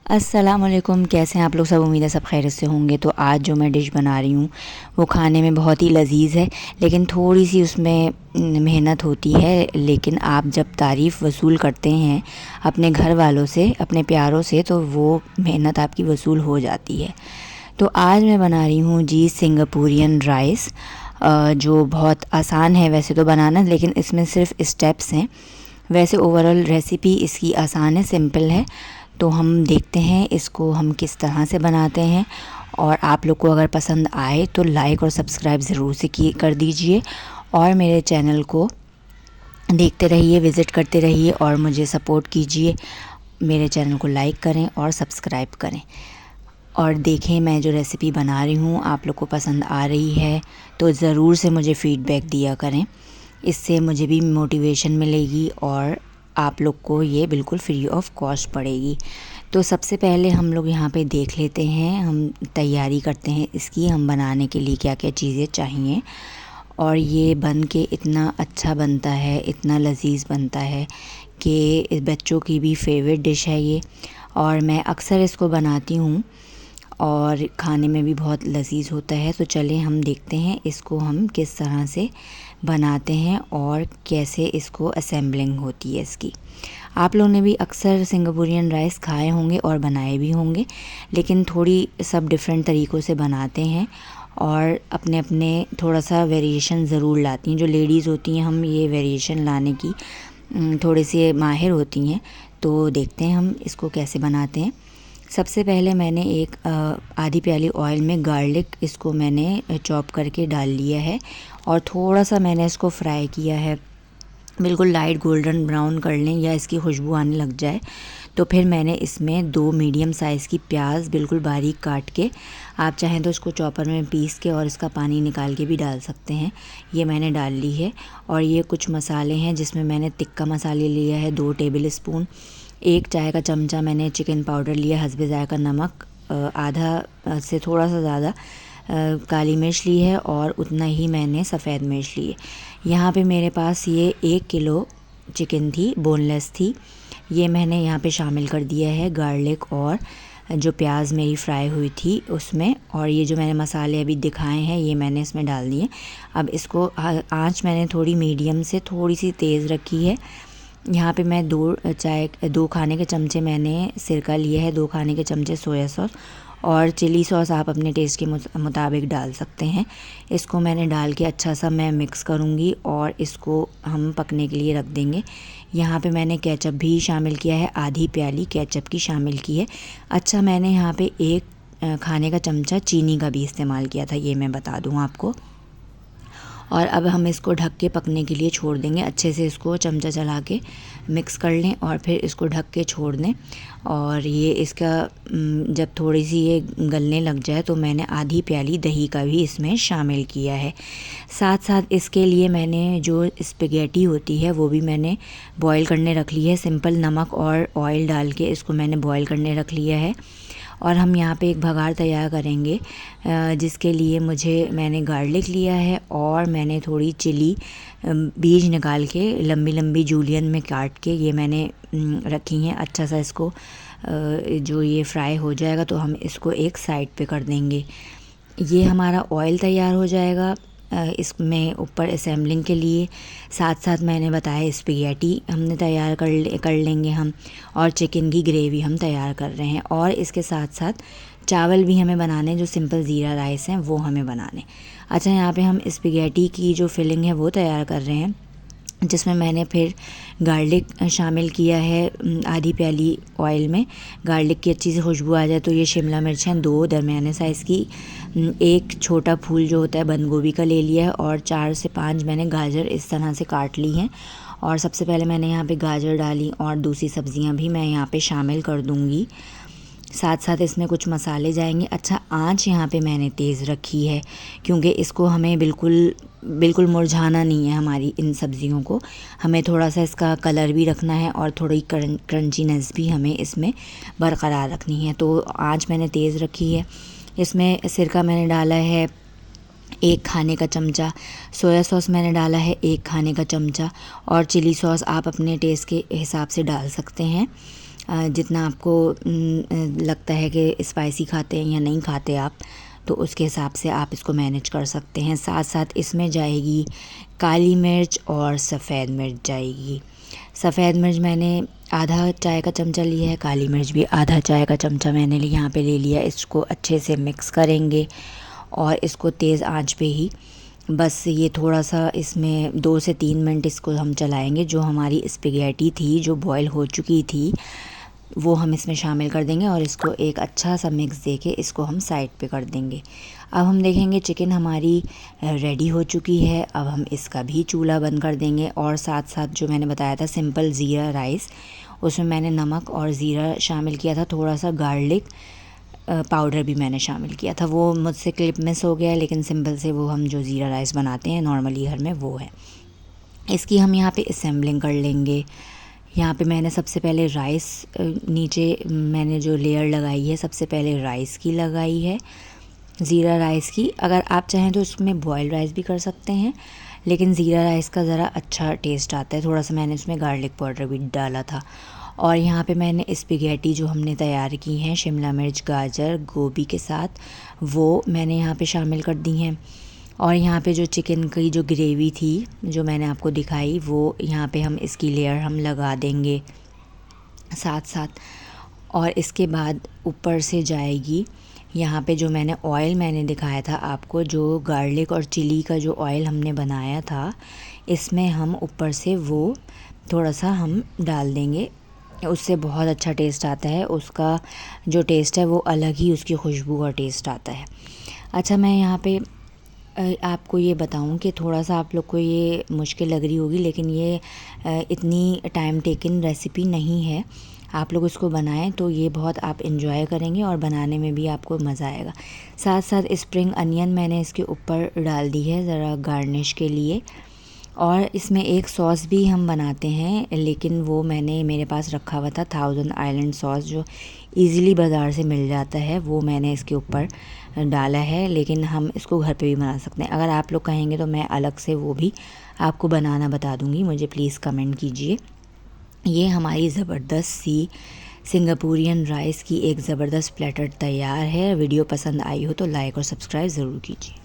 अस्सलामुअलैकुम, कैसे हैं आप लोग सब। उम्मीद है सब खैरियत से होंगे। तो आज जो मैं डिश बना रही हूँ वो खाने में बहुत ही लजीज़ है, लेकिन थोड़ी सी उसमें मेहनत होती है। लेकिन आप जब तारीफ़ वसूल करते हैं अपने घर वालों से, अपने प्यारों से, तो वो मेहनत आपकी वसूल हो जाती है। तो आज मैं बना रही हूँ जी सिंगापुरियन राइस, जो बहुत आसान है वैसे तो बनाना, लेकिन इसमें सिर्फ स्टेप्स हैं। वैसे ओवरऑल रेसिपी इसकी आसान है, सिंपल है। तो हम देखते हैं इसको हम किस तरह से बनाते हैं। और आप लोग को अगर पसंद आए तो लाइक और सब्सक्राइब ज़रूर से कर दीजिए, और मेरे चैनल को देखते रहिए, विज़िट करते रहिए और मुझे सपोर्ट कीजिए। मेरे चैनल को लाइक करें और सब्सक्राइब करें, और देखें मैं जो रेसिपी बना रही हूँ आप लोग को पसंद आ रही है तो ज़रूर से मुझे फ़ीडबैक दिया करें। इससे मुझे भी मोटिवेशन मिलेगी और आप लोग को ये बिल्कुल फ्री ऑफ कॉस्ट पड़ेगी। तो सबसे पहले हम लोग यहाँ पे देख लेते हैं, हम तैयारी करते हैं इसकी, हम बनाने के लिए क्या क्या चीज़ें चाहिए। और ये बन के इतना अच्छा बनता है, इतना लजीज़ बनता है कि बच्चों की भी फेवरेट डिश है ये। और मैं अक्सर इसको बनाती हूँ और खाने में भी बहुत लजीज़ होता है। तो चलें हम देखते हैं इसको हम किस तरह से बनाते हैं और कैसे इसको असेंबलिंग होती है इसकी। आप लोगों ने भी अक्सर सिंगापुरियन राइस खाए होंगे और बनाए भी होंगे, लेकिन थोड़ी सब डिफरेंट तरीक़ों से बनाते हैं और अपने अपने थोड़ा सा वेरिएशन ज़रूर लाती हैं। जो लेडीज़ होती हैं हम ये वेरिएशन लाने की थोड़ी सी माहिर होती हैं। तो देखते हैं हम इसको कैसे बनाते हैं। सबसे पहले मैंने एक आधी प्याली ऑयल में गार्लिक इसको मैंने चॉप करके डाल लिया है, और थोड़ा सा मैंने इसको फ्राई किया है, बिल्कुल लाइट गोल्डन ब्राउन कर लें या इसकी खुशबू आने लग जाए। तो फिर मैंने इसमें 2 मीडियम साइज़ की प्याज बिल्कुल बारीक काट के, आप चाहें तो इसको चॉपर में पीस के और इसका पानी निकाल के भी डाल सकते हैं, ये मैंने डाल ली है। और ये कुछ मसाले हैं जिसमें मैंने तिक्का मसाले लिया है 2 टेबल स्पून, 1 चाय का चमचा मैंने चिकन पाउडर लिया, हस्बे ज़ायक़ा नमक, आधा से थोड़ा सा ज़्यादा काली मिर्च ली है, और उतना ही मैंने सफ़ेद मिर्च ली है। यहाँ पे मेरे पास ये 1 किलो चिकन थी, बोनलेस थी, ये मैंने यहाँ पे शामिल कर दिया है गार्लिक और जो प्याज मेरी फ्राई हुई थी उसमें। और ये जो मैंने मसाले अभी दिखाए हैं ये मैंने इसमें डाल दिए। अब इसको आँच मैंने थोड़ी मीडियम से थोड़ी सी तेज़ रखी है। यहाँ पे मैं 2 खाने के चमचे मैंने सिरका लिया है, 2 खाने के चमचे सोया सॉस, और चिली सॉस आप अपने टेस्ट के मुताबिक डाल सकते हैं। इसको मैंने डाल के अच्छा सा मैं मिक्स करूँगी और इसको हम पकने के लिए रख देंगे। यहाँ पे मैंने केचप भी शामिल किया है, आधी प्याली केचप की शामिल की है। अच्छा, मैंने यहाँ पे 1 खाने का चमचा चीनी का भी इस्तेमाल किया था, ये मैं बता दूँ आपको। और अब हम इसको ढक के पकने के लिए छोड़ देंगे। अच्छे से इसको चमचा चला के मिक्स कर लें और फिर इसको ढक के छोड़ दें। और ये इसका जब थोड़ी सी ये गलने लग जाए तो मैंने आधी प्याली दही का भी इसमें शामिल किया है। साथ साथ इसके लिए मैंने जो स्पेगेटी होती है वो भी मैंने बॉईल करने रख ली है। सिंपल नमक और ऑयल डाल के इसको मैंने बॉईल करने रख लिया है। और हम यहाँ पे एक भगार तैयार करेंगे, जिसके लिए मैंने गार्लिक लिया है और मैंने थोड़ी चिली बीज निकाल के लंबी लंबी जूलियन में काट के ये मैंने रखी हैं। अच्छा सा इसको जो ये फ्राई हो जाएगा तो हम इसको एक साइड पे कर देंगे। ये हमारा ऑयल तैयार हो जाएगा इसमें ऊपर असेंबलिंग के लिए। साथ साथ मैंने बताया स्पेगेटी हमने तैयार कर लेंगे हम, और चिकन की ग्रेवी हम तैयार कर रहे हैं। और इसके साथ साथ चावल भी हमें बनाने, जो सिंपल ज़ीरा राइस हैं वो हमें बनाने। अच्छा, यहाँ पे हम स्पेगेटी की जो फिलिंग है वो तैयार कर रहे हैं, जिसमें मैंने फिर गार्लिक शामिल किया है आधी प्याली ऑयल में। गार्लिक की अच्छी सी खुशबू आ जाए तो ये शिमला मिर्च हैं 2 दरमियाने साइज़ की, 1 छोटा फूल जो होता है बंद गोभी का ले लिया है, और 4 से 5 मैंने गाजर इस तरह से काट ली हैं। और सबसे पहले मैंने यहाँ पे गाजर डाली और दूसरी सब्ज़ियाँ भी मैं यहाँ पे शामिल कर दूँगी। साथ साथ इसमें कुछ मसाले जाएंगे। अच्छा, आंच यहाँ पे मैंने तेज़ रखी है क्योंकि इसको हमें बिल्कुल मुरझाना नहीं है। हमारी इन सब्ज़ियों को हमें थोड़ा सा इसका कलर भी रखना है और थोड़ी क्रंचीनेस भी हमें इसमें बरकरार रखनी है। तो आंच मैंने तेज़ रखी है। इसमें सिरका मैंने डाला है 1 खाने का चमचा, सोया सॉस मैंने डाला है 1 खाने का चमचा, और चिली सॉस आप अपने टेस्ट के हिसाब से डाल सकते हैं। जितना आपको लगता है कि स्पाइसी खाते हैं या नहीं खाते आप, तो उसके हिसाब से आप इसको मैनेज कर सकते हैं। साथ साथ इसमें जाएगी काली मिर्च और सफ़ेद मिर्च जाएगी। सफ़ेद मिर्च मैंने आधा चाय का चमचा लिया है, काली मिर्च भी आधा चाय का चमचा मैंने यहाँ पे ले लिया। इसको अच्छे से मिक्स करेंगे और इसको तेज़ आंच पे ही बस ये थोड़ा सा इसमें 2 से 3 मिनट इसको हम चलाएंगे। जो हमारी स्पेगेटी थी जो बॉईल हो चुकी थी वो हम इसमें शामिल कर देंगे और इसको एक अच्छा सा मिक्स देके इसको हम साइड पे कर देंगे। अब हम देखेंगे चिकन हमारी रेडी हो चुकी है। अब हम इसका भी चूल्हा बंद कर देंगे और साथ साथ जो मैंने बताया था सिंपल ज़ीरा राइस, उसमें मैंने नमक और ज़ीरा शामिल किया था, थोड़ा सा गार्लिक पाउडर भी मैंने शामिल किया था। वो मुझसे क्लिप मिस हो गया, लेकिन सिंपल से वो हम जो ज़ीरा राइस बनाते हैं नॉर्मली घर में वो है। इसकी हम यहाँ पे असेंबलिंग कर लेंगे। यहाँ पे मैंने सबसे पहले राइस नीचे मैंने जो लेयर लगाई है सबसे पहले राइस की लगाई है, ज़ीरा राइस की। अगर आप चाहें तो इसमें बॉयल राइस भी कर सकते हैं, लेकिन ज़ीरा राइस का ज़रा अच्छा टेस्ट आता है। थोड़ा सा मैंने उसमें गार्लिक पाउडर भी डाला था। और यहाँ पे मैंने स्पेगेटी जो हमने तैयार की हैं शिमला मिर्च, गाजर, गोभी के साथ, वो मैंने यहाँ पे शामिल कर दी हैं। और यहाँ पे जो चिकन की जो ग्रेवी थी जो मैंने आपको दिखाई, वो यहाँ पे हम इसकी लेयर हम लगा देंगे साथ साथ। और इसके बाद ऊपर से जाएगी यहाँ पे जो मैंने दिखाया था आपको, जो गार्लिक और चिली का जो ऑयल हमने बनाया था, इसमें हम ऊपर से वो थोड़ा सा हम डाल देंगे। उससे बहुत अच्छा टेस्ट आता है, उसका जो टेस्ट है वो अलग ही उसकी खुशबू और टेस्ट आता है। अच्छा, मैं यहाँ पे आपको ये बताऊं कि थोड़ा सा आप लोग को ये मुश्किल लग रही होगी, लेकिन ये इतनी टाइम टेकिंग रेसिपी नहीं है। आप लोग इसको बनाएं तो ये बहुत आप इन्जॉय करेंगे और बनाने में भी आपको मज़ा आएगा। साथ साथ स्प्रिंग अनियन मैंने इसके ऊपर डाल दी है ज़रा गार्निश के लिए। और इसमें एक सॉस भी हम बनाते हैं, लेकिन वो मैंने मेरे पास रखा हुआ था, थाउजेंड आइलैंड सॉस, जो इजीली बाज़ार से मिल जाता है, वो मैंने इसके ऊपर डाला है। लेकिन हम इसको घर पे भी बना सकते हैं। अगर आप लोग कहेंगे तो मैं अलग से वो भी आपको बनाना बता दूँगी, मुझे प्लीज़ कमेंट कीजिए। ये हमारी ज़बरदस्त सी सिंगापुरियन राइस की एक ज़बरदस्त प्लेटर तैयार है। वीडियो पसंद आई हो तो लाइक और सब्सक्राइब ज़रूर कीजिए।